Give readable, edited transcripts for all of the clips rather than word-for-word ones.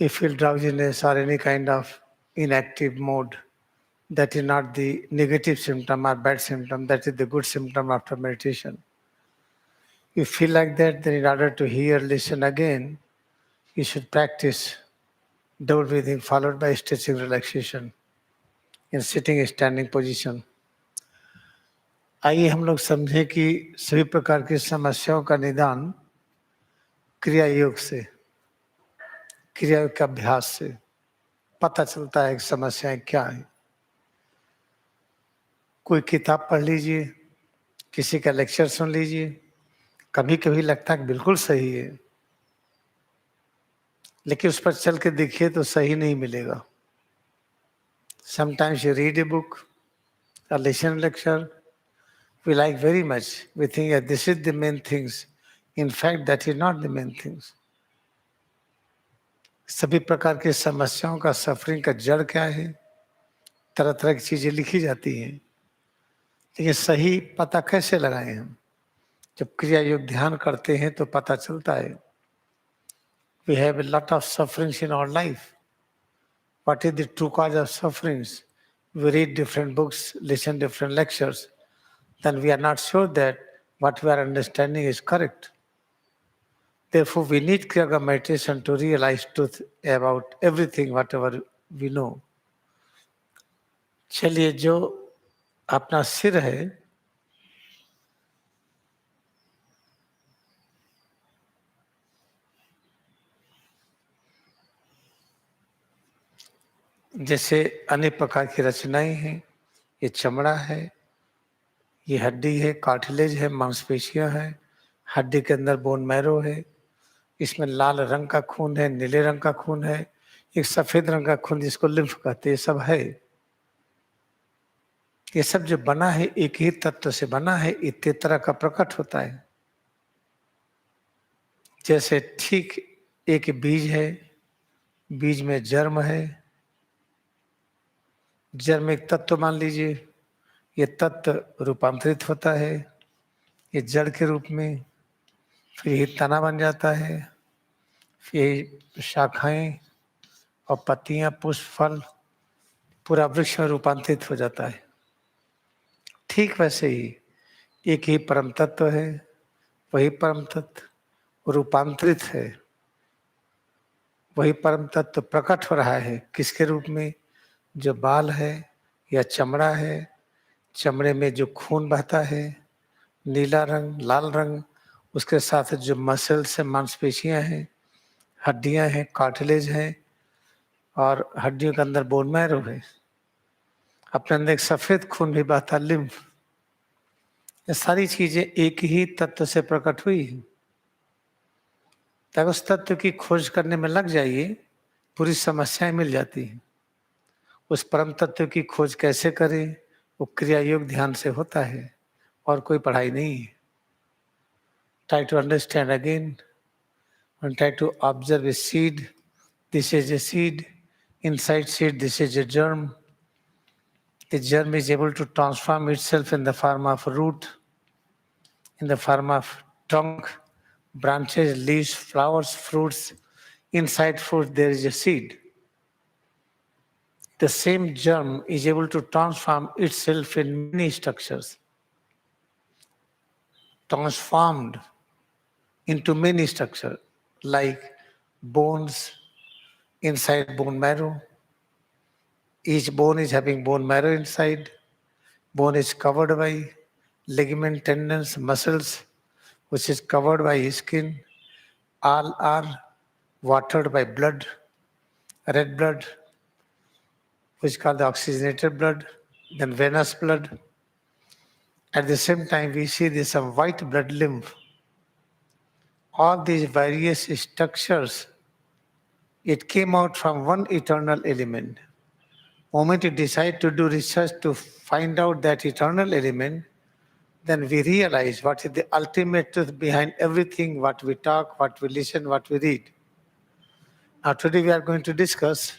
you feel drowsiness or any kind of inactive mode, that is not the negative symptom or bad symptom, that is the good symptom after meditation. You feel like that, then in order to hear, listen again, you should practice double breathing followed by stretching relaxation in sitting standing position. आइए हम लोग समझें कि सभी प्रकार की समस्याओं का निदान क्रिया योग से, क्रिया योग के अभ्यास से पता चलता है कि समस्याएं क्या है। कोई किताब पढ़ लीजिए, किसी का लेक्चर सुन लीजिए, कभी कभी लगता है कि बिल्कुल सही है, लेकिन उस पर चल के देखिए तो सही नहीं मिलेगा। Sometimes you read a book or listen lecture, we like very much. We think that this is the main things. In fact, that is not the main things. सभी प्रकार की समस्याओं का, सफरिंग का जड़ क्या है? तरह तरह की चीजें लिखी जाती हैं, लेकिन सही पता कैसे लगाएं हम? जब क्रिया योग ध्यान करते हैं तो पता चलता है। We have a lot of sufferings in our life. What is the true cause of sufferings? We read different books, listen different lectures, then we are not sure that what we are understanding is correct. Therefore, we need Kriyayoga meditation to realize truth about everything, whatever we know. चलिए, जो अपना सिर है, जैसे अनेक प्रकार की रचनाएं हैं। ये चमड़ा है, ये हड्डी है, कार्टिलेज है, मांसपेशियां हैं, हड्डी के अंदर बोन मैरो है, इसमें लाल रंग का खून है, नीले रंग का खून है, एक सफेद रंग का खून जिसको लिम्फ कहते हैं, सब है। ये सब जो बना है एक ही तत्व से बना है, इतने तरह का प्रकट होता है। जैसे ठीक एक बीज है, बीज में जर्म है, जर्म एक तत्व मान लीजिए, ये तत्व रूपांतरित होता है ये जड़ के रूप में, फिर ये तना बन जाता है, फिर शाखाएं और पत्तियां, पुष्प, फल, पूरा वृक्ष में रूपांतरित हो जाता है। ठीक वैसे ही एक ही परम तत्व है, वही परम तत्व रूपांतरित है, वही परम तत्व प्रकट हो रहा है। किसके रूप में? जो बाल है या चमड़ा है, चमड़े में जो खून बहता है, नीला रंग, लाल रंग, उसके साथ जो मसल्स है, मांसपेशियां हैं, हड्डियां हैं, कार्टिलेज हैं, और हड्डियों के अंदर बोन मैरो है। अपने अंदर एक सफेद खून भी बहता, लिम्फ। ये सारी चीजें एक ही तत्व से प्रकट हुई है। तब उस तत्व की खोज करने में लग जाइए, पूरी समस्याएं मिल जाती हैं। उस परम तत्व की खोज कैसे करें? वो क्रिया योग ध्यान से होता है, और कोई पढ़ाई नहीं है। Try to understand again and try to observe a seed. This is a seed. Inside seed, this is a germ. The germ is able to transform itself in the form of root, in the form of trunk, branches, leaves, flowers, fruits. Inside fruit, there is a seed. The same germ is able to transform itself in many structures, transformed into many structures, like bones, inside bone marrow. Each bone is having bone marrow inside. Bone is covered by ligament, tendons, muscles, which is covered by skin. All are watered by blood, red blood, which is called the oxygenated blood, then venous blood. At the same time, we see this white blood lymph. All these various structures, it came out from one eternal element. The moment you decide to do research to find out that eternal element, then we realize what is the ultimate truth behind everything, what we talk, what we listen, what we read. Now today we are going to discuss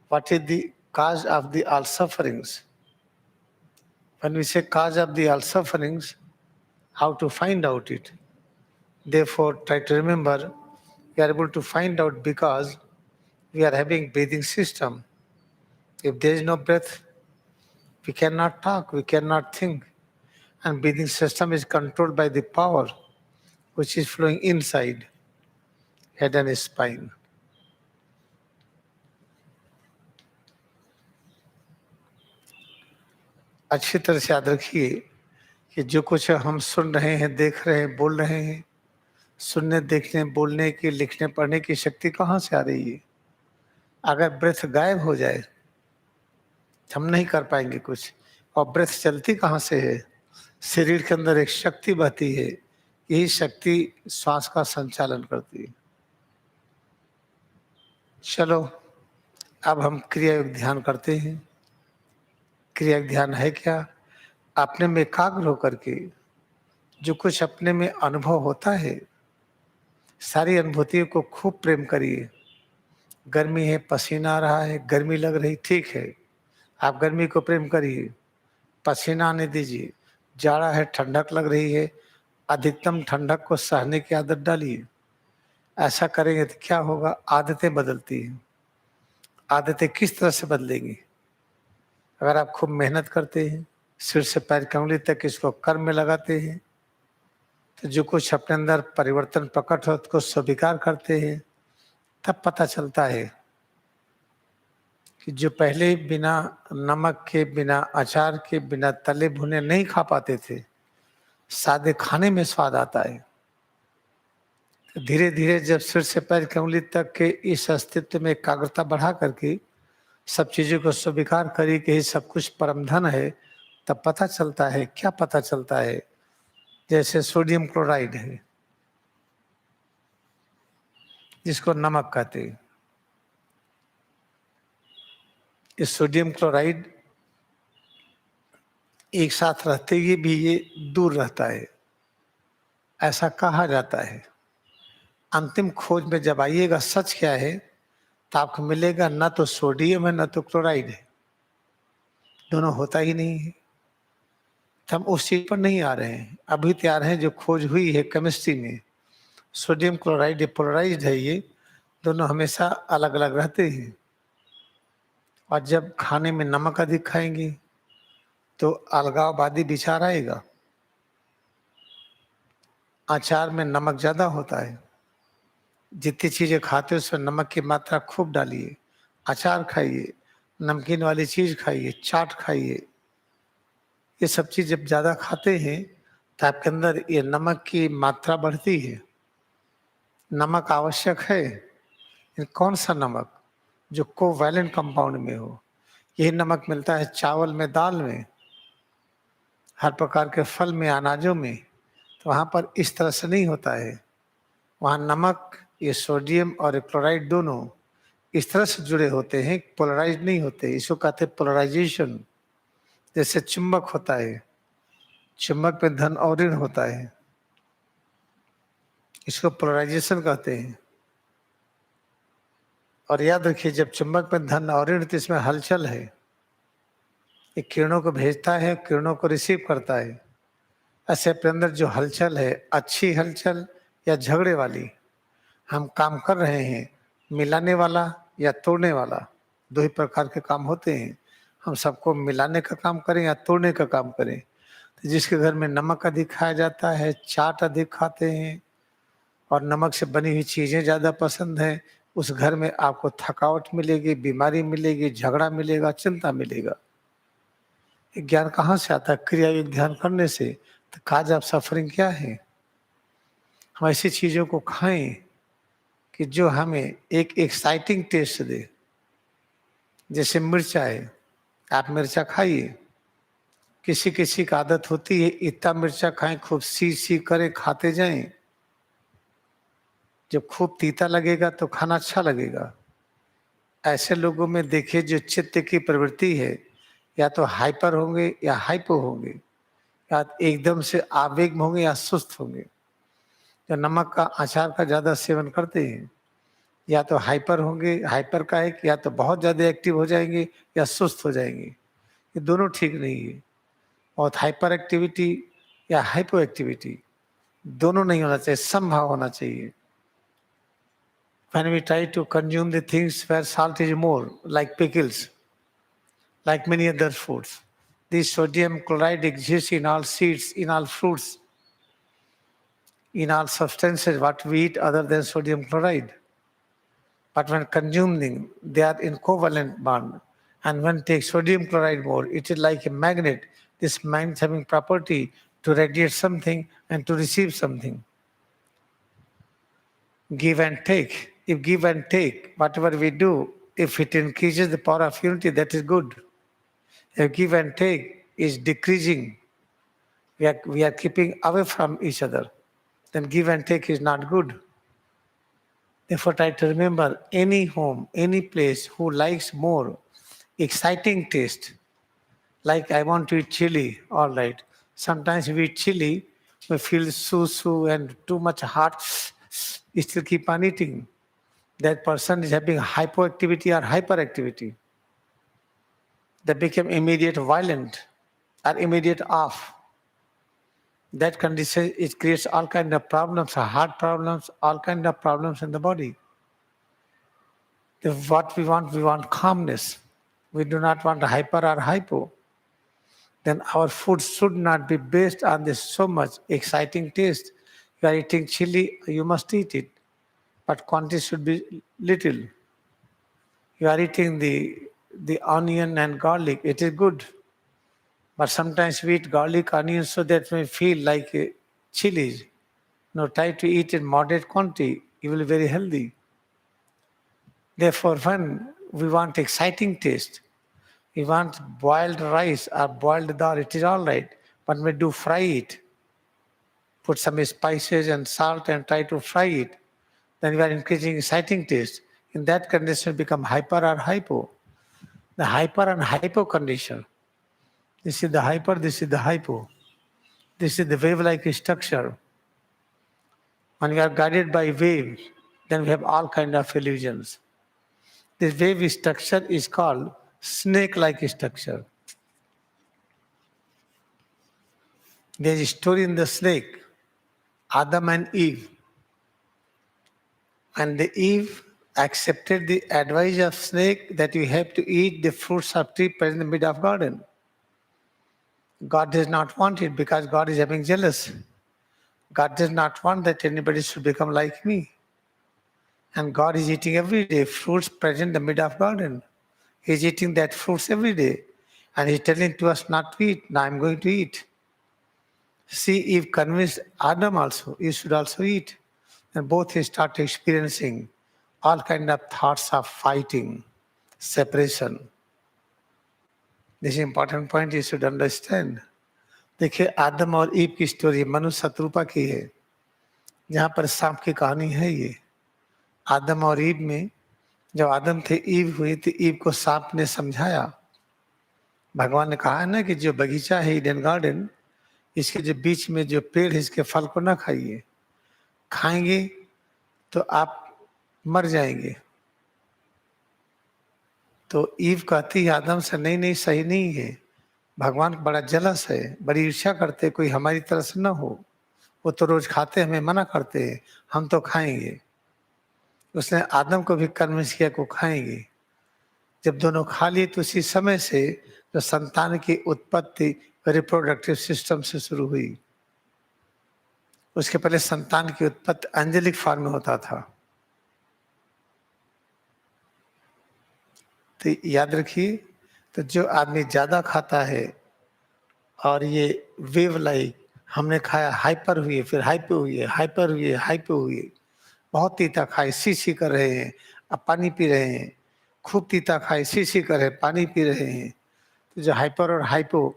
what is the cause of the all sufferings. When we say cause of the all sufferings, how to find out it. Therefore, try to remember, you are able to find out because We are having breathing system. If there is no breath, we cannot talk, we cannot think. And breathing system is controlled by the power which is flowing inside head and spine. अच्छी तरह से याद रखिए कि जो कुछ हम सुन रहे हैं, देख रहे हैं, बोल रहे हैं, सुनने, देखने, बोलने की, लिखने, पढ़ने की शक्ति कहाँ से आ रही है? अगर ब्रेथ गायब हो जाए हम नहीं कर पाएंगे कुछ। और ब्रेथ चलती कहाँ से है? शरीर के अंदर एक शक्ति बहती है, यही शक्ति श्वास का संचालन करती है। चलो अब हम क्रिया योग ध्यान करते हैं। क्रिया योग ध्यान है क्या? अपने में एकाग्र होकर के जो कुछ अपने में अनुभव होता है, सारी अनुभूतियों को खूब प्रेम करिए। गर्मी है, पसीना आ रहा है, गर्मी लग रही, ठीक है, आप गर्मी को प्रेम करिए, पसीना आने दीजिए। जाड़ा है, ठंडक लग रही है, अधिकतम ठंडक को सहने की आदत डालिए। ऐसा करेंगे तो क्या होगा? आदतें बदलती हैं। आदतें किस तरह से बदलेंगी? अगर आप खूब मेहनत करते हैं, सिर से पैर की उंगली तक इसको कर्म में लगाते हैं, तो जो कुछ अपने अंदर परिवर्तन प्रकट हो उसको स्वीकार करते हैं, तब पता चलता है कि जो पहले बिना नमक के, बिना अचार के, बिना तले भुने नहीं खा पाते थे, सादे खाने में स्वाद आता है। तो धीरे धीरे जब सिर से पैर की उंगली तक के इस अस्तित्व में एकाग्रता बढ़ा करके सब चीजों को स्वीकार करी कि ये सब कुछ परम धन है, तब पता चलता है। क्या पता चलता है? जैसे सोडियम क्लोराइड है, जिसको नमक कहते हैं। इस सोडियम क्लोराइड एक साथ रहते ही भी ये दूर रहता है, ऐसा कहा जाता है। अंतिम खोज में जब आइएगा सच क्या है, तो आपको मिलेगा ना तो सोडियम है ना तो क्लोराइड है, दोनों होता ही नहीं है। तो हम उस चीज पर नहीं आ रहे हैं, अभी तैयार हैं जो खोज हुई है केमिस्ट्री में। सोडियम क्लोराइड पोलराइज्ड है, ये दोनों हमेशा अलग अलग रहते हैं। और जब खाने में नमक अधिक खाएंगे तो अलगाववादी विचार आएगा। अचार में नमक ज्यादा होता है, जितनी चीजें खाते हो उसमें नमक की मात्रा खूब डालिए। अचार खाइए, नमकीन वाली चीज खाइए, चाट खाइए। ये सब चीज जब ज्यादा खाते हैं तो आपके अंदर ये नमक की मात्रा बढ़ती है। नमक आवश्यक है, लेकिन कौन सा नमक? जो कोवैलेंट कंपाउंड में हो। यही नमक मिलता है चावल में, दाल में, हर प्रकार के फल में, अनाजों में। तो वहाँ पर इस तरह से नहीं होता है। वहाँ नमक, ये सोडियम और क्लोराइड दोनों इस तरह से जुड़े होते हैं, पोलराइज नहीं होते। इसको कहते हैं पोलराइजेशन। जैसे चुंबक होता है, चुंबक में धन और ऋण होता है, इसको पोलराइजेशन कहते हैं। और याद रखिए, जब चुंबक में धन और ऋण, तो इसमें हलचल है। ये किरणों को भेजता है, किरणों को रिसीव करता है। ऐसे अपने अंदर जो हलचल है, अच्छी हलचल या झगड़े वाली, हम काम कर रहे हैं, मिलाने वाला या तोड़ने वाला, दो ही प्रकार के काम होते हैं। हम सबको मिलाने का काम करें या तोड़ने का काम करें। तो जिसके घर में नमक अधिक खाया जाता है, चाट अधिक खाते हैं और नमक से बनी हुई चीजें ज्यादा पसंद है, उस घर में आपको थकावट मिलेगी, बीमारी मिलेगी, झगड़ा मिलेगा, चिंता मिलेगा। ज्ञान कहाँ से आता है? क्रिया योग ध्यान करने से। तो काज ऑफ सफरिंग क्या है? हम ऐसी चीजों को खाएं कि जो हमें एक एक्साइटिंग टेस्ट दे। जैसे मिर्चा है, आप मिर्चा खाइए। किसी किसी का आदत होती है इतना मिर्चा खाएं, खूब सी सी करे, खाते जाएं। जब खूब तीता लगेगा तो खाना अच्छा लगेगा। ऐसे लोगों में देखिए जो चित्त की प्रवृत्ति है, या तो हाइपर होंगे या हाइपो होंगे, या एकदम से आवेग में होंगे या सुस्त होंगे। जो नमक का, अचार का ज्यादा सेवन करते हैं, या तो हाइपर होंगे, हाइपर का है कि या तो बहुत ज्यादा एक्टिव हो जाएंगे या सुस्त हो जाएंगे। ये दोनों ठीक नहीं है। और हाइपर एक्टिविटी या हाइपो एक्टिविटी दोनों नहीं होना चाहिए, समभाव होना चाहिए। When we try to consume the things where salt is more, like pickles, like many other foods, this sodium chloride exists in all seeds, in all fruits, in all substances what we eat other than sodium chloride. But when consuming, they are in covalent bond. And when take sodium chloride more, it is like a magnet. This magnet having property to radiate something and to receive something. Give and take. If give and take, whatever we do, if it increases the power of unity, that is good. If give and take is decreasing, we are keeping away from each other, then give and take is not good. Therefore, try to remember any home, any place who likes more exciting taste. Like I want to eat chili, all right. Sometimes we eat chili, we feel so and too much hot, we still keep on eating. That person is having hypoactivity or hyperactivity. They become immediate violent or immediate off. That condition, it creates all kind of problems, heart problems, all kind of problems in the body. If what we want calmness. We do not want hyper or hypo. Then our food should not be based on this so much exciting taste. You are eating chili, you must eat it, but quantity should be little. You are eating the onion and garlic, it is good. But sometimes we eat garlic, onion so that we feel like chilies. No, try to eat in moderate quantity, you will be very healthy. Therefore, when we want exciting taste, we want boiled rice or boiled dal, it is all right. But we do fry it. Put some spices and salt and try to fry it. Then we are increasing exciting taste. In that condition, become hyper or hypo. The hyper and hypo condition. This is the hyper, this is the hypo. This is the wave-like structure. When we are guided by wave, then we have all kind of illusions. This wave structure is called snake-like structure. There is a story in the snake, Adam and Eve. And the Eve accepted the advice of snake that you have to eat the fruits of tree present in the middle of garden. God does not want it because God is having jealous. God does not want that anybody should become like me. And God is eating every day fruits present in the middle of garden. He is eating that fruits every day. And He is telling to us not to eat. Now I am going to eat. See, Eve convinced Adam also, you should also eat. And both they start experiencing all kind of thoughts of fighting, separation. This important point you should understand. देखिए आदम और ewe की story मनुष्य शत्रुपा की है, जहाँ पर सांप की कहानी है ये। आदम और ईव में जब आदम थे, ईव हुई तो ईव को सांप ने समझाया। भगवान ने कहा है ना कि जो बगीचा है ईडन गार्डन, इसके जो बीच में जो पेड़ है इसके फल को ना खाइए, खाएंगे तो आप मर जाएंगे। तो ईव कहती है आदम से नहीं नहीं सही नहीं है, भगवान बड़ा जलस है, बड़ी ईर्ष्या करते, कोई हमारी तरह से ना हो, वो तो रोज खाते हमें मना करते हैं, हम तो खाएंगे। उसने आदम को भी कन्विंस किया को खाएंगे। जब दोनों खा लिए तो उसी समय से जो संतान की उत्पत्ति रिप्रोडक्टिव सिस्टम से शुरू हुई। उसके पहले संतान की उत्पत्ति एंजेलिक फॉर्म में होता था। तो याद रखिए, तो जो आदमी ज्यादा खाता है और ये वेव लाइक हमने खाया, हाइपर हुए, फिर हाइपो हुए, हाइपर हुए, हाइपो हुए, बहुत तीता खाए, सी कर रहे हैं, अब पानी पी रहे हैं, खूब तीता खाए, सी कर रहे हैं, पानी पी रहे हैं। तो जो हाइपर और हाइपो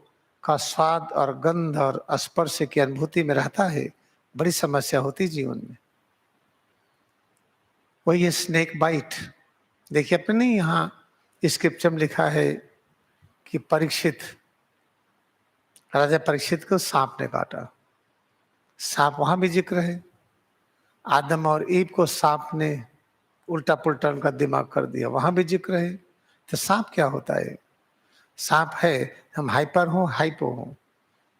का स्वाद और गंध और स्पर्श की अनुभूति में रहता है, बड़ी समस्या होती जीवन में। वही है स्नेक बाइट। देखिए अपने नहीं, यहाँ स्क्रिप्चर में लिखा है कि परीक्षित, राजा परीक्षित को सांप ने काटा। सांप वहां भी जिक्र है। आदम और ईव को सांप ने उल्टा पुल्टा उनका दिमाग कर दिया, वहां भी जिक्र है। तो सांप क्या होता है? सांप है हम हाइपर हो, हाइपो हो,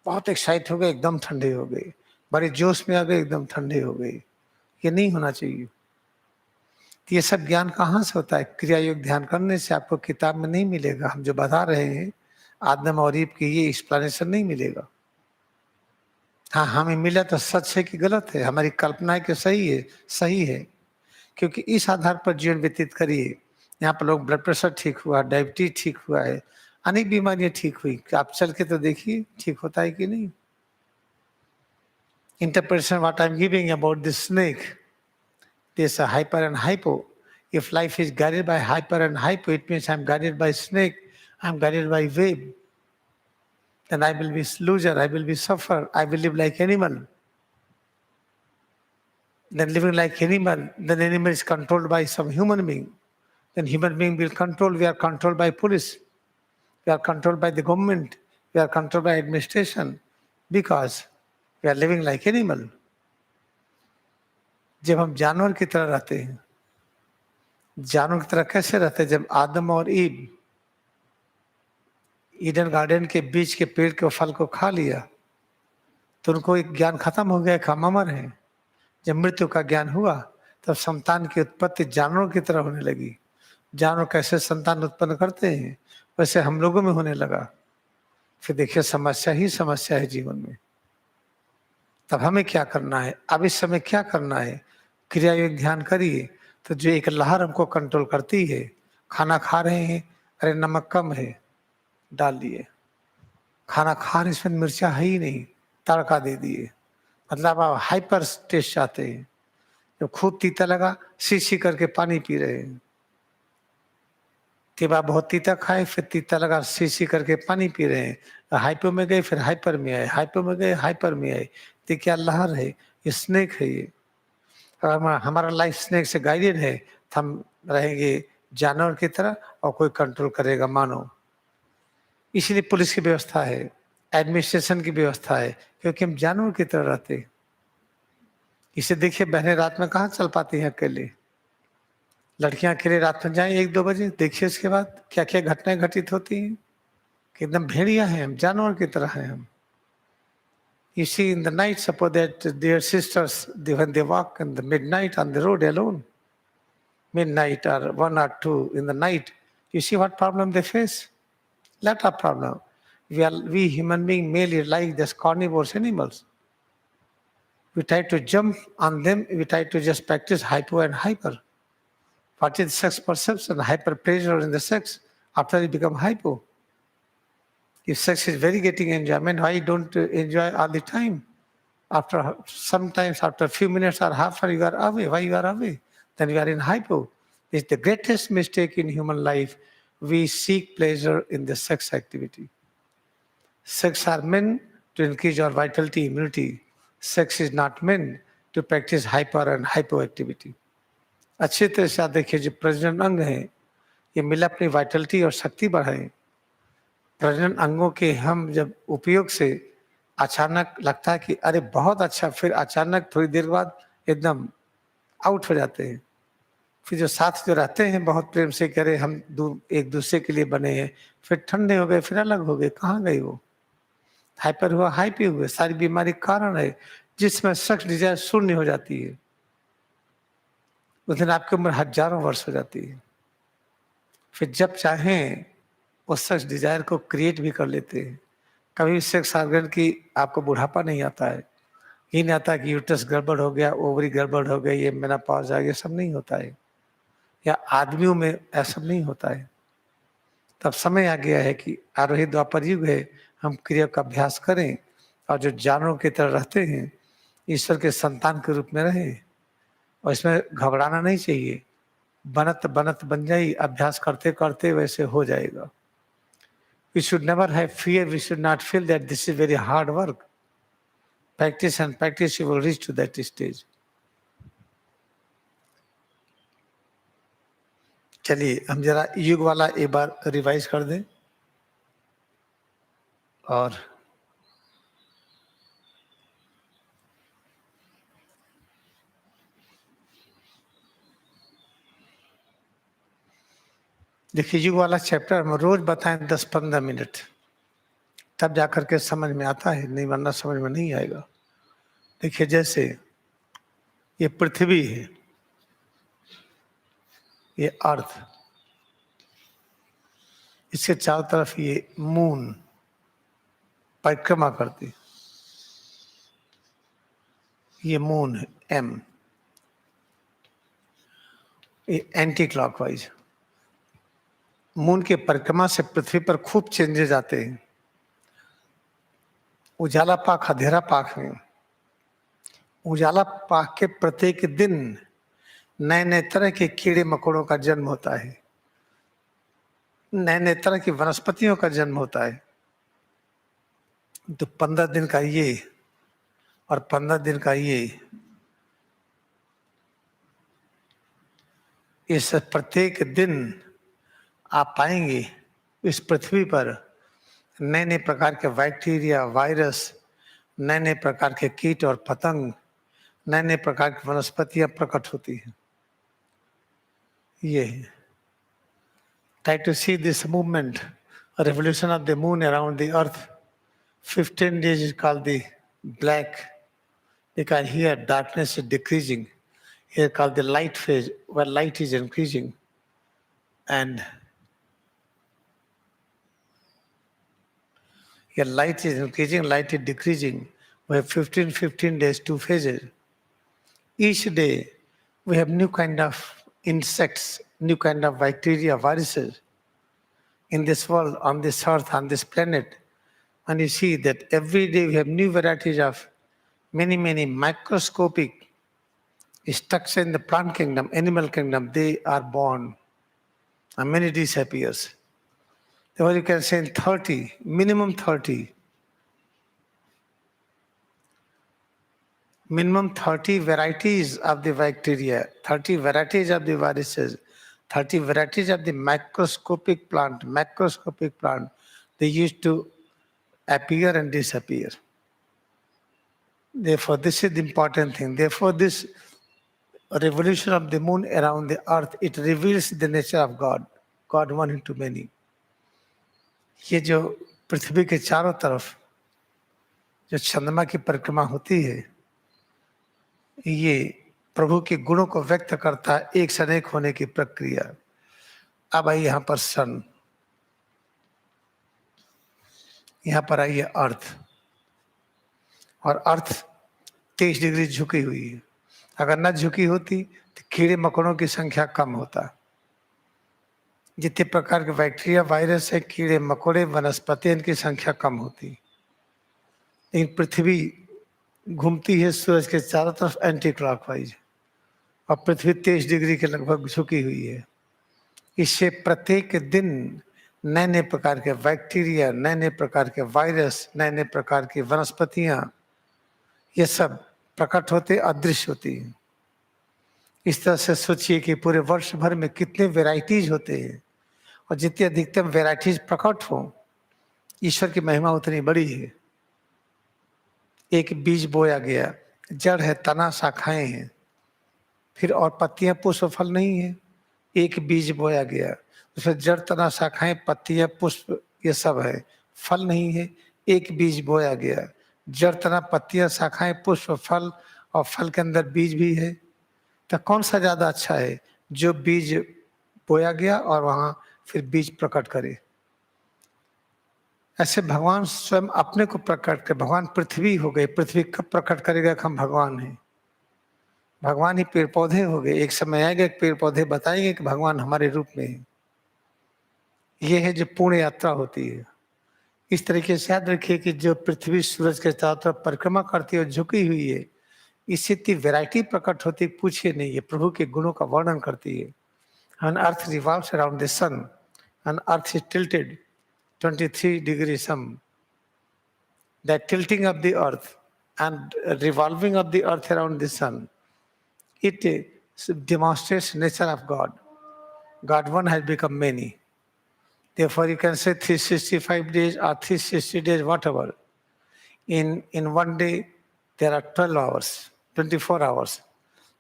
बहुत एक्साइट हो गए एकदम ठंडे हो गए, बड़े जोश में आ गए एकदम ठंडे हो गए। ये नहीं होना चाहिए। तो ये सब ज्ञान कहाँ से होता है? क्रिया योग ध्यान करने से। आपको किताब में नहीं मिलेगा। हम जो बता रहे हैं आदम और ईव की ये एक्सप्लेनेशन नहीं मिलेगा। हाँ, हमें मिला तो सच है कि गलत है? हमारी कल्पना है कि सही है? सही है, क्योंकि इस आधार पर जीवन व्यतीत करिए। यहाँ पर लोग ब्लड प्रेशर ठीक हुआ, डायबिटीज ठीक हुआ है, अनेक बीमारियां ठीक हुई। आप चल के तो देखिए ठीक होता है कि नहीं। Interpretation what I'm giving about this snake, there's a hyper and hypo. If life is guided by hyper and hypo, it means I'm guided by snake, I'm guided by wave. Then I will be loser, I will be suffer, I will live like animal. Then living like animal, then animal is controlled by some human being. Then human being will control, we are controlled by police, we are controlled by the government, we are controlled by administration, because we are living like animal. जब हम जानवर की तरह रहते हैं, जानवर की तरह कैसे रहते हैं? जब आदम और ईव ईडन गार्डन के बीच के पेड़ के फल को खा लिया तो उनको एक ज्ञान खत्म हो गया, हम अमर हैं। जब मृत्यु का ज्ञान हुआ तब संतान की उत्पत्ति जानवरों की तरह होने लगी। जानवर कैसे संतान उत्पन्न करते हैं वैसे हम लोगों में होने लगा। फिर देखिए समस्या ही समस्या है जीवन में। तब हमें क्या करना है? अब इस समय क्या करना है? क्रिया योग ध्यान करिए तो जो एक लहर हमको कंट्रोल करती है। खाना खा रहे हैं, अरे नमक कम है, डाल दिए। खाना खा रहे इसमें मिर्चा है ही नहीं, तड़का दे दिए। मतलब आप हाइपर टेस्ट चाहते हैं। जब खूब तीता लगा सी करके पानी पी रहे हैं। कि आप बहुत तीता खाए, फिर तीता लगा सी करके पानी पी रहे हैं। हाइपो में गए, फिर हाइपर में आए, हाइपो में गए, हाइपर में आए। तो क्या लहर है? ये स्नेक है। ये हमारा लाइफ स्नेक से गाइडेड है। हम रहेंगे जानवर की तरह और कोई कंट्रोल करेगा मानो। इसलिए पुलिस की व्यवस्था है, एडमिनिस्ट्रेशन की व्यवस्था है, क्योंकि हम जानवर की तरह रहते हैं। इसे देखिए बहनें रात में कहाँ चल पाती हैं अकेले। लड़कियां अकेले रात में जाएं 1-2 बजे, देखिए उसके बाद क्या क्या घटनाएं घटित होती हैं। कि एकदम भेड़िया हैं हम, जानवर की तरह हैं हम। You see in the night, suppose that dear sisters, when they walk in the midnight on the road alone, midnight or 1 or 2 in the night, you see what problem they face? Lot of problem. We human being merely like this carnivorous animals. We try to jump on them, we try to just practice hypo and hyper. What is sex perception? Hyper pleasure in the sex after you become hypo. If sex is very getting enjoyment, why you don't enjoy all the time? After sometimes after a few minutes or half an hour you are away. Why you are away? Then you are in hypo. It's the greatest mistake in human life. We seek pleasure in the sex activity. Sex are meant to increase your vitality, immunity. Sex is not meant to practice hyper and hypo activity. अच्छे तरह से आप देखिए जो प्रजनन अंग है ये मिला अपनी वाइटलिटी और शक्ति बढ़ाए। प्रजनन अंगों के हम जब उपयोग से अचानक लगता है कि अरे बहुत अच्छा, फिर अचानक थोड़ी देर बाद एकदम आउट हो जाते हैं। फिर जो साथ जो रहते हैं बहुत प्रेम से करे हम एक दूसरे के लिए बने हैं, फिर ठंडे हो गए, फिर अलग हो गए, कहाँ गए वो? हाइपर हुआ, हाइपी हुए, सारी बीमारी कारण है जिसमें सेक्स डिजायर शून्य हो जाती है। उस दिन आपकी उम्र हजारों वर्ष हो जाती है। फिर जब चाहें वो सेक्स डिजायर को क्रिएट भी कर लेते हैं। कभी सेक्स ऑर्गन की आपको बुढ़ापा नहीं आता है, ये नहीं आता कि यूट्रस गड़बड़ हो गया, ओवरी गड़बड़ हो गई, ये मेनोपॉज आ गया, सब नहीं होता है। या आदमियों में ऐसा नहीं होता है। तब समय आ गया है कि आरोही द्वापर युग है, हम क्रिया का अभ्यास करें और जो जानवरों की तरह रहते हैं ईश्वर के संतान के रूप में रहें। और इसमें घबराना नहीं चाहिए, बनत बनत बन जाए, अभ्यास करते करते वैसे हो जाएगा। We should never have fear, we should not feel that this is very hard work. Practice and practice, you will reach to that stage. चलिए हम जरा युग वाला एक बार रिवाइज कर दें। और देखिए युग वाला चैप्टर हम रोज बताएं 10-15 मिनट, तब जाकर के समझ में आता है, नहीं वरना समझ में नहीं आएगा। देखिए जैसे ये पृथ्वी है, ये अर्थ, इसके चारों तरफ ये मून परिक्रमा करती, ये मून है एम, ये एंटी क्लॉकवाइज। मून के परिक्रमा से पृथ्वी पर खूब चेंजेस आते हैं। उजाला पाक अंधेरा पाक में, उजाला पाक के प्रत्येक दिन नए नए तरह के कीड़े मकोड़ों का जन्म होता है, नए नए तरह की वनस्पतियों का जन्म होता है। तो 15 दिन का ये और 15 दिन का ये, इस प्रत्येक दिन आप पाएंगे इस पृथ्वी पर नए नए प्रकार के बैक्टीरिया, वायरस, नए नए प्रकार के कीट और पतंग, नए नए प्रकार की वनस्पतियां प्रकट होती हैं। ये try to see this movement, a revolution of the moon around the earth. 15 days is called the black, because here darkness is decreasing. Here called the light phase, where light is increasing. And here light is increasing, light is decreasing. We have 15 days, 2 phases. Each day we have new kind of insects, new kind of bacteria, viruses in this world, on this earth, on this planet. And you see that every day we have new varieties of many microscopic structure in the plant kingdom, animal kingdom. They are born and many disappears. Therefore you can say in 30, minimum 30 varieties of the bacteria, 30 varieties of the viruses, 30 varieties of the macroscopic plant, they used to appear and disappear. Therefore, this is the important thing. Therefore, this revolution of the moon around the earth, it reveals the nature of God, God one into many. ये जो पृथ्वी के चारों तरफ जो चंद्रमा की परिक्रमा होती है, ये प्रभु के गुणों को व्यक्त करता है, एक से अनेक होने की प्रक्रिया। अब आइए यहाँ पर सन, यहाँ पर आइए अर्थ, और अर्थ 23 डिग्री झुकी हुई है। अगर न झुकी होती तो कीड़े मकोड़ों की संख्या कम होता। जितने प्रकार के बैक्टीरिया, वायरस है, कीड़े मकोड़े, वनस्पति, इनकी संख्या कम होती। लेकिन पृथ्वी घूमती है सूरज के चारों तरफ एंटी क्लॉकवाइज, और पृथ्वी 23 डिग्री के लगभग झुकी हुई है। इससे प्रत्येक दिन नए नए प्रकार के बैक्टीरिया, नए नए प्रकार के वायरस, नए नए प्रकार की वनस्पतियां, ये सब प्रकट होते, अदृश्य होती है। इस तरह से सोचिए कि पूरे वर्ष भर में कितने वेराइटीज होते हैं, और जितनी अधिकतम वेराइटीज प्रकट हो, ईश्वर की महिमा उतनी बड़ी है। एक बीज बोया गया, जड़ है, तना, शाखाएं हैं, फिर और पत्तियां, पुष्प, फल नहीं है। एक बीज बोया गया, उसमें जड़, तना, शाखाएं, पत्तियां, पुष्प, ये सब है, फल नहीं है। एक बीज बोया गया, जड़, तना, पत्तियां, शाखाएं, पुष्प, फल, और फल के अंदर बीज भी है। तो कौन सा ज्यादा अच्छा है? जो बीज बोया गया और वहां फिर बीज प्रकट करे। ऐसे भगवान स्वयं अपने को प्रकट कर, भगवान पृथ्वी हो गए। पृथ्वी कब प्रकट करेगा कि हम भगवान हैं? भगवान ही पेड़ पौधे हो गए। एक समय आएगा पेड़ पौधे बताएंगे कि भगवान हमारे रूप में है। ये है जो पूर्ण यात्रा होती है। इस तरीके से याद रखिए कि जो पृथ्वी सूरज के चारों तरफ परिक्रमा करती है और झुकी हुई है, इससे इतनी वैरायटी प्रकट होती, पूछिए नहीं। ये प्रभु के गुणों का वर्णन करती है। An earth revolves around the sun, and earth is tilted 23 degrees some. That tilting of the earth and revolving of the earth around the sun, it demonstrates nature of God. God one has become many. Therefore, you can say 365 days or 360 days, whatever. In one day, there are 12 hours, 24 hours.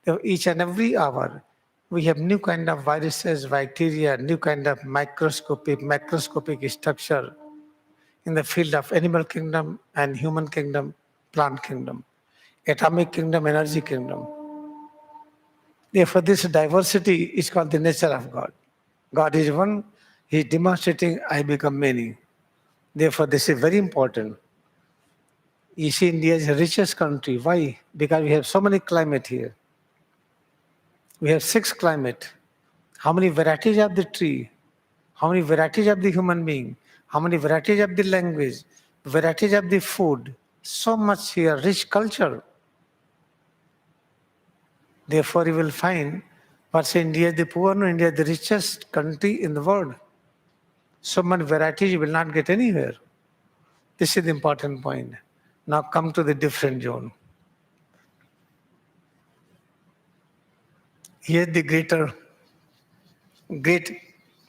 Therefore, each and every hour, we have new kind of viruses, bacteria, new kind of macroscopic structure in the field of animal kingdom and human kingdom, plant kingdom, atomic kingdom, energy kingdom. Therefore, this diversity is called the nature of God. God is one, He is demonstrating, I become many. Therefore, this is very important. You see, India is the richest country. Why? Because we have so many climate here. We have 6 climate. How many varieties of the tree? How many varieties of the human being? How many varieties of the language? Varieties of the food? So much here, rich culture. Therefore, you will find, what's India is the poor, no, India is the richest country in the world. So many varieties you will not get anywhere. This is the important point. Now come to the different zone. Here the great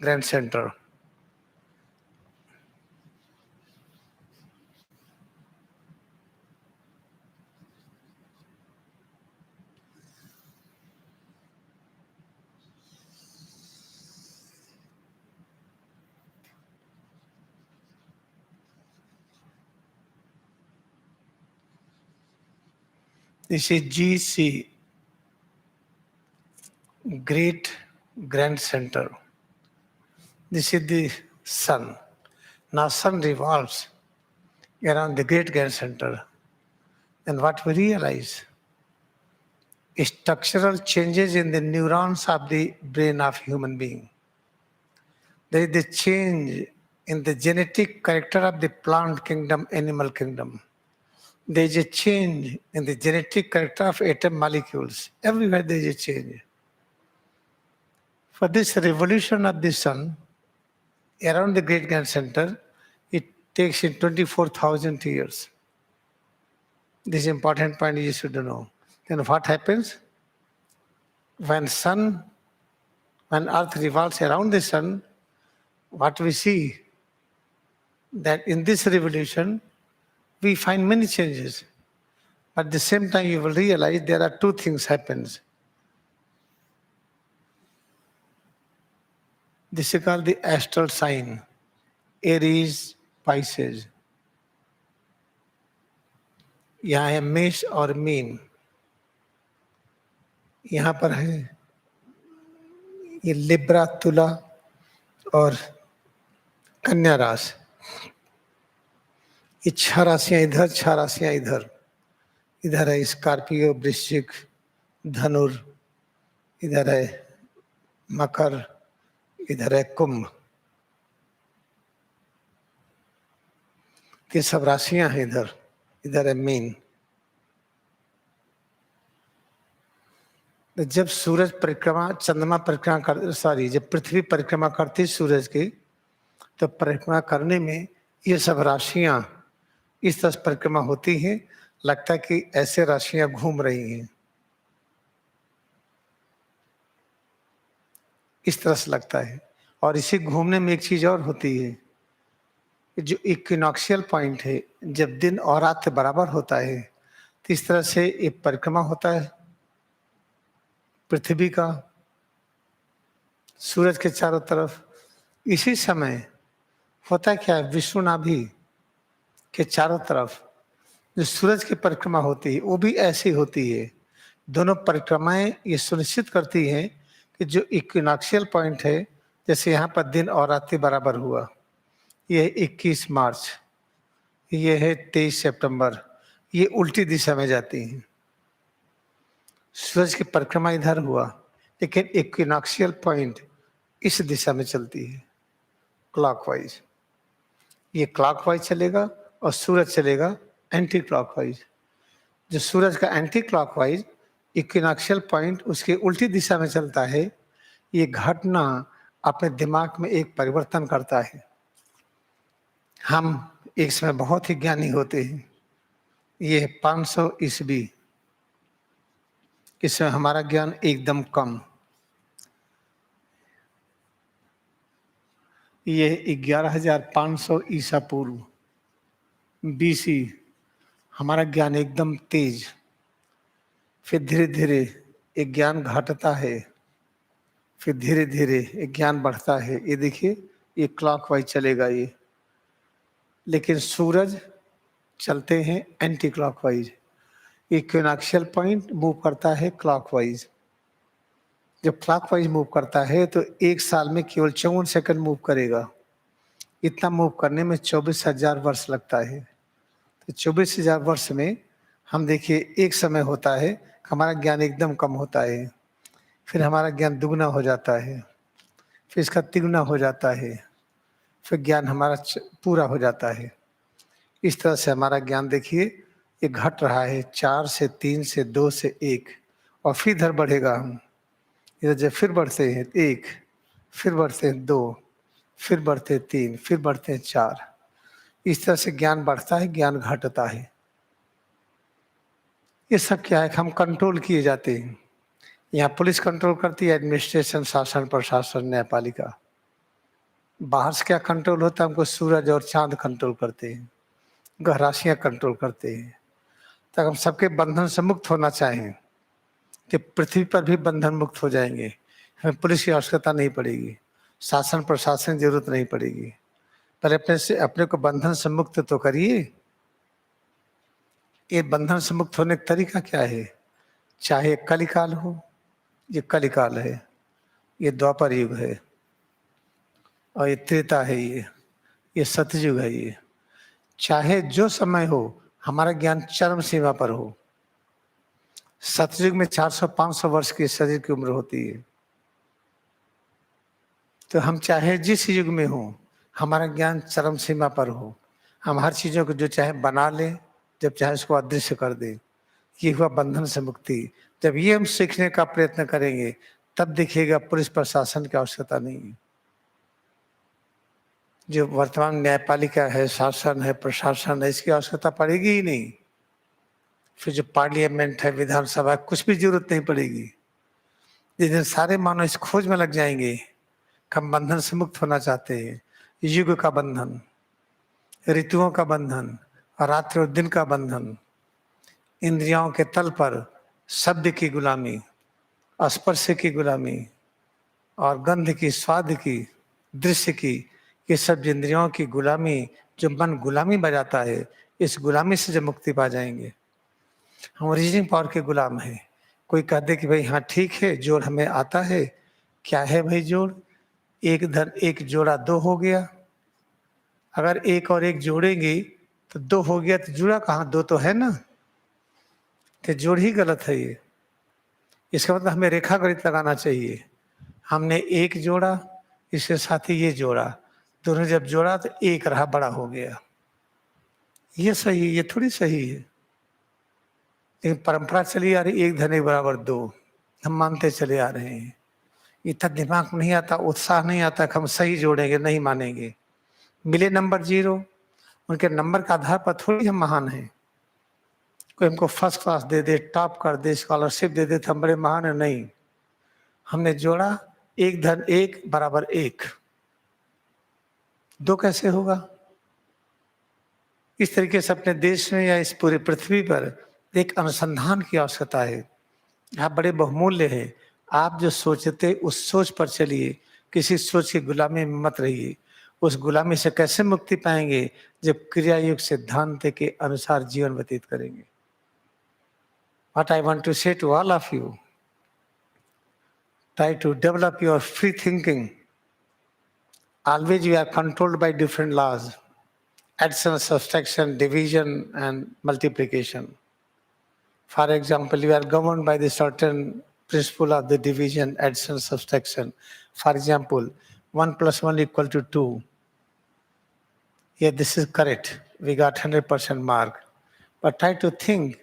grand center. This is GC, Great Grand Center. This is the sun. Now sun revolves around the Great Grand Center. And what we realize is structural changes in the neurons of the brain of human being. There is the change in the genetic character of the plant kingdom, animal kingdom. There is a change in the genetic character of atom molecules. Everywhere there is a change. For this revolution of the sun around the Great Grand Center, it takes in 24,000 years. This is important point you should know. Then what happens? When Earth revolves around the sun, what we see, that in this revolution, we find many changes. But at the same time, you will realize there are 2 things happens. This is called the astral sign, Aries, Pisces. यहाँ है मेष और mean. यहाँ पर है ये Libra, तुला और कन्या राशि. ये 6 राशियां इधर, 6 राशियां इधर. इधर है स्कॉर्पियो, वृश्चिक, धनुर, इधर है मकर, इधर है कुंभ. ये सब राशियां हैं इधर. इधर है मीन. जब सूरज परिक्रमा, चंद्रमा परिक्रमा जब पृथ्वी परिक्रमा करती सूरज की, तो परिक्रमा करने में ये सब राशियां इस तरह परिक्रमा होती हैं. लगता है कि ऐसे राशियां घूम रही हैं. इस तरह से लगता है. और इसी घूमने में एक चीज और होती है, जो इक्विनॉक्शियल पॉइंट है, जब दिन और रात बराबर होता है, तो इस तरह से एक परिक्रमा होता है पृथ्वी का सूरज के चारों तरफ. इसी समय होता है क्या, विश्व नाभि के चारों तरफ जो सूरज की परिक्रमा होती है, वो भी ऐसी होती है. दोनों परिक्रमाएं ये सुनिश्चित करती हैं कि जो इक्विनॉक्शियल पॉइंट है, जैसे यहाँ पर दिन और रात्रि बराबर हुआ, ये 21 मार्च, ये है 23 सितंबर, ये उल्टी दिशा में जाती हैं. सूरज की परिक्रमा इधर हुआ, लेकिन इक्विनॉक्शियल पॉइंट इस दिशा में चलती है, क्लॉकवाइज. ये क्लॉकवाइज चलेगा और सूरज चलेगा एंटी क्लॉकवाइज. जो सूरज का एंटी क्लॉकवाइज इक्विनॉक्शियल पॉइंट उसके उल्टी दिशा में चलता है. ये घटना अपने दिमाग में एक परिवर्तन करता है. हम एक समय बहुत ही ज्ञानी होते हैं. ये 500 ईस्वी, इसमें हमारा ज्ञान एकदम कम. ये 11,500 ईसा पूर्व BC, हमारा ज्ञान एकदम तेज. फिर धीरे धीरे एक ज्ञान घटता है, फिर धीरे धीरे एक ज्ञान बढ़ता है. ये देखिए, ये क्लॉकवाइज चलेगा ये, लेकिन सूरज चलते हैं एंटी क्लॉकवाइज. इक्विनॉक्शियल पॉइंट मूव करता है क्लॉकवाइज. जब क्लॉकवाइज मूव करता है तो 1 साल में केवल 54 सेकंड मूव करेगा। इतना मूव करने में 24,000 वर्ष लगता है। तो 24,000 वर्ष में हम देखिए एक समय होता है, हमारा ज्ञान एकदम कम होता है, फिर हमारा ज्ञान दुगना हो जाता है, फिर इसका तिगुना हो जाता है, फिर ज्ञान हमारा पूरा हो जाता है। इस तरह से हमारा ज्ञान देखिए ये घट रहा है, 4 से 3 से 2 से 1 और फिर इधर बढ़ेगा हम। इधर जब फिर बढ़ते हैं 1, फिर बढ़ते हैं 2, फिर बढ़ते हैं 3, फिर बढ़ते हैं 4। इस तरह से ज्ञान बढ़ता है, ज्ञान घटता है। ये सब क्या है कि हम कंट्रोल किए जाते हैं। यहाँ पुलिस कंट्रोल करती है, एडमिनिस्ट्रेशन, शासन प्रशासन, न्यायपालिका। बाहर से क्या कंट्रोल होता है, हमको सूरज और चांद कंट्रोल करते हैं, ग्रह राशियाँ कंट्रोल करते हैं। तब हम सबके बंधन से मुक्त होना चाहें कि पृथ्वी पर भी बंधन मुक्त हो जाएंगे, हमें पुलिस की आवश्यकता नहीं पड़ेगी, शासन प्रशासन की जरूरत नहीं पड़ेगी। पर अपने को बंधन से मुक्त तो करिए। ये बंधन से मुक्त होने का तरीका क्या है? चाहे कलिकाल हो, ये कलिकाल है, ये द्वापर युग है, और ये त्रेता है, ये सतयुग है। ये चाहे जो समय हो, हमारा ज्ञान चरम सीमा पर हो। सतयुग में 400-500 वर्ष की शरीर की उम्र होती है। तो हम चाहे जिस युग में हो, हमारा ज्ञान चरम सीमा पर हो, हम हर चीजों को जो चाहे बना लें, जब चाहे उसको अदृश्य कर दें। ये हुआ बंधन से मुक्ति। जब ये हम सीखने का प्रयत्न करेंगे, तब देखिएगा पुलिस प्रशासन की आवश्यकता नहीं है। जो वर्तमान न्यायपालिका है, शासन है, प्रशासन है, इसकी आवश्यकता पड़ेगी ही नहीं। फिर जो पार्लियामेंट है, विधानसभा है, कुछ भी जरूरत नहीं पड़ेगी। जिस दिन सारे मानव इस खोज में लग जाएंगे, हम बंधन से मुक्त होना चाहते हैं। युग का बंधन, ऋतुओं का बंधन, रात्रि और दिन का बंधन, इंद्रियों के तल पर शब्द की गुलामी, स्पर्श की गुलामी, और गंध की, स्वाद की, दृश्य की, ये सब इंद्रियों की गुलामी, जो मन गुलामी बजाता है, इस गुलामी से जब मुक्ति पा जाएंगे। हम रीजनिंग पावर के गुलाम हैं। कोई कह दे कि भाई हाँ ठीक है, जोड़ हमें आता है, क्या है भाई जोड़? 1 धन 1 जोड़ा 2 हो गया। अगर 1 और 1 जोड़ेंगे तो 2 हो गया, तो जुड़ा कहाँ? 2 तो है ना, तो जोड़ ही गलत है ये। इसका मतलब हमें रेखा गणित लगाना चाहिए। हमने 1 जोड़ा, इसके साथ ही ये जोड़ा, दोनों जब जोड़ा तो 1 रहा, बड़ा हो गया। ये सही है? ये थोड़ी सही है। लेकिन परंपरा चली आ रही, 1 धन 1 बराबर 2, हम मानते चले आ रहे हैं। इतना दिमाग नहीं आता, उत्साह नहीं आता कि हम सही जोड़ेंगे, नहीं मानेंगे। मिले नंबर 0, उनके नंबर के आधार पर थोड़ी हम महान हैं। कोई हमको फर्स्ट क्लास दे दे, टॉप कर दे, स्कॉलरशिप दे दे तो हम बड़े महान है? नहीं। हमने जोड़ा 1 धन 1 बराबर 1, 2 कैसे होगा? इस तरीके से अपने देश में या इस पूरे पृथ्वी पर एक अनुसंधान की आवश्यकता है। आप बड़े बहुमूल्य हैं। आप जो सोचते उस सोच पर चलिए, किसी सोच की गुलामी में मत रहिए। उस गुलामी से कैसे मुक्ति पाएंगे? जब क्रिया युग सिद्धांत के अनुसार जीवन व्यतीत करेंगे। What I want to say to all of you, try to develop your free thinking. Always we are controlled by different laws: addition, subtraction, division, and multiplication. For example, you are governed by the certain principle of the division, addition, subtraction. For example, 1 plus 1 equal to 2. Yeah, this is correct. We got 100% mark. But try to think.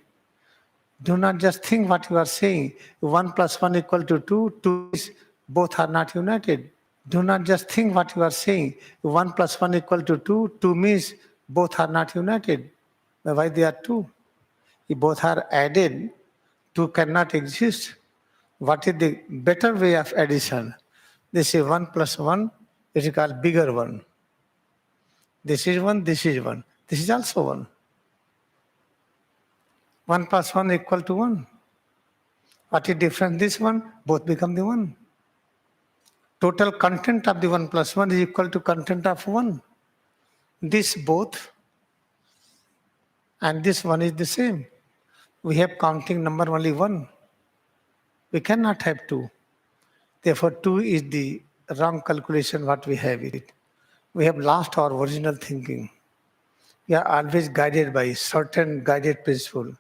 Do not just think what you are saying. 1 plus 1 equal to 2. 2 is both are not united. Do not just think what you are saying. 1 plus 1 equal to 2. 2 means both are not united. Why they are 2? If both are added, 2 cannot exist. What is the better way of addition? This is 1 plus 1, it is called bigger one. This is 1, this is 1. This is also 1. 1 plus 1 equal to 1. What is different? This one, both become the 1. Total content of the 1 plus 1 is equal to content of 1. This both and this 1 is the same. We have counting number only 1. We cannot have 2. Therefore, 2 is the wrong calculation what we have it. We have lost our original thinking. We are always guided by certain guided principle.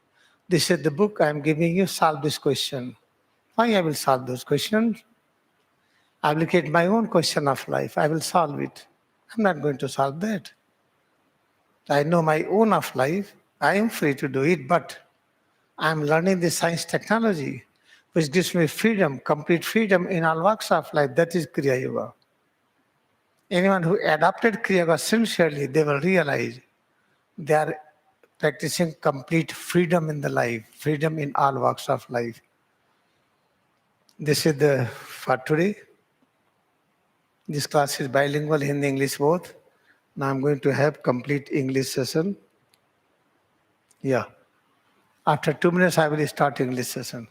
This is the book I am giving you, solve this question. Why I will solve those questions? I will look at my own question of life. I will solve it. I'm not going to solve that. I know my own of life. I am free to do it, but I'm learning the science technology, which gives me freedom, complete freedom in all walks of life. That is Kriya Yoga. Anyone who adopted Kriya Yoga sincerely, they will realize they are practicing complete freedom in the life, freedom in all walks of life. This is the for today. This class is bilingual, Hindi, English both. Now I'm going to have complete English session. Yeah. After 2 minutes, I will start English session.